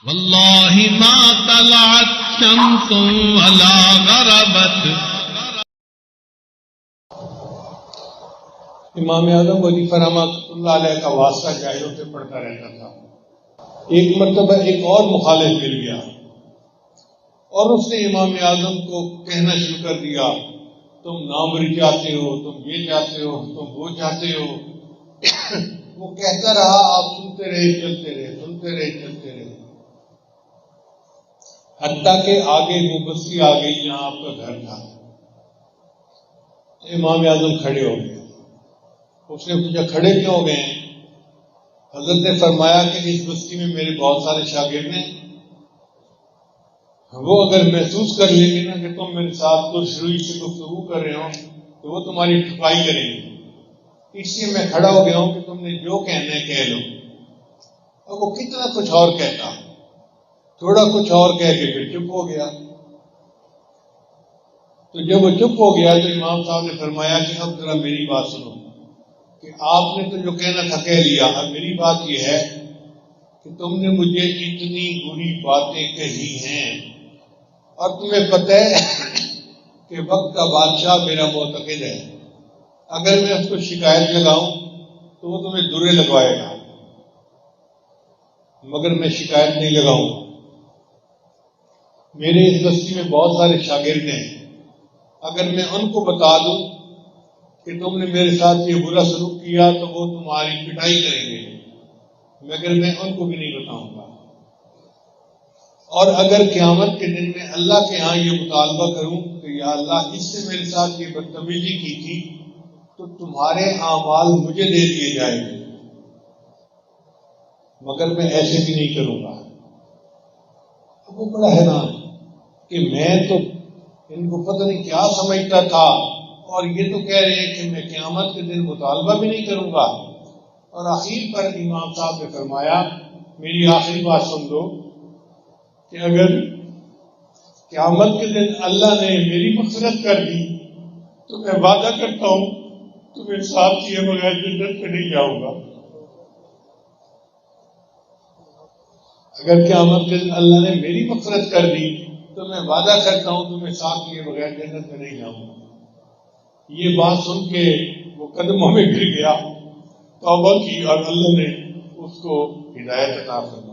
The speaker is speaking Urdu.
واللہ ما طلعت شمس ولا غربت. امام اعظم وظیفہ رحمۃ اللہ علیہ کا واسطہ جاہلوں سے پڑھتا رہتا تھا. ایک مرتبہ ایک اور مخالف مل گیا اور اس نے امام اعظم کو کہنا شروع کر دیا، تم نامری چاہتے ہو، تم یہ چاہتے ہو، تم وہ چاہتے ہو. وہ کہتا رہا، آپ سنتے رہے، چلتے رہے، سنتے رہے، چلتے رہے، حتیٰ کہ آگے وہ بستی آ گئی جہاں آپ کا گھر تھا. امام اعظم کھڑے ہو گئے. اس نے پوچھا کھڑے کیوں ہو گئے ہیں؟ حضرت نے فرمایا کہ اس بستی میں میرے بہت سارے شاگرد ہیں، وہ اگر محسوس کر لیں گے نا کہ تم میرے ساتھ کچھ روئی سے گفتگو کر رہے ہو تو وہ تمہاری ٹھپائی کریں گے. اس لیے میں کھڑا ہو گیا ہوں کہ تم نے جو کہنا ہے کہہ لو. اب وہ کتنا کچھ اور کہتا، تھوڑا کچھ اور کہہ کے پھر چپ ہو گیا. تو جب وہ چپ ہو گیا تو امام صاحب نے فرمایا کہ اب ذرا میری بات سنو، کہ آپ نے تو جو کہنا تھا کہہ لیا، اب میری بات یہ ہے کہ تم نے مجھے اتنی بری باتیں کہی ہیں اور تمہیں پتہ ہے کہ وقت کا بادشاہ میرا معتقد ہے، اگر میں اس کو شکایت لگاؤں تو وہ تمہیں درے لگوائے گا، مگر میں شکایت نہیں لگاؤں گا. میرے اس بستی میں بہت سارے شاگرد ہیں، اگر میں ان کو بتا دوں کہ تم نے میرے ساتھ یہ برا سلوک کیا تو وہ تمہاری پٹائی کریں گے، مگر میں ان کو بھی نہیں بتاؤں گا. اور اگر قیامت کے دن میں اللہ کے ہاں یہ مطالبہ کروں کہ یا اللہ اس سے میرے ساتھ یہ بدتمیزی کی تھی تو تمہارے اعمال مجھے دے دیے جائیں گے، مگر میں ایسے بھی نہیں کروں گا. اب وہ بڑا حیران کہ میں تو ان کو پتہ نہیں کیا سمجھتا تھا، اور یہ تو کہہ رہے ہیں کہ میں قیامت کے دن مطالبہ بھی نہیں کروں گا. اور آخر پر امام صاحب نے فرمایا، میری آخری بات سن لو، کہ اگر قیامت کے دن اللہ نے میری مغفرت کر دی تو میں وعدہ کرتا ہوں تمہیں ساتھ کیے بغیر جنت میں نہیں جاؤں گا. اگر قیامت کے دن اللہ نے میری مغفرت کر دی تو میں وعدہ کرتا ہوں تمہیں ساتھ کیے بغیر جنت میں نہیں جاؤں گا. یہ بات سن کے وہ قدموں میں گر گیا، توبہ کی اور اللہ نے اس کو ہدایت عطا فرمائی.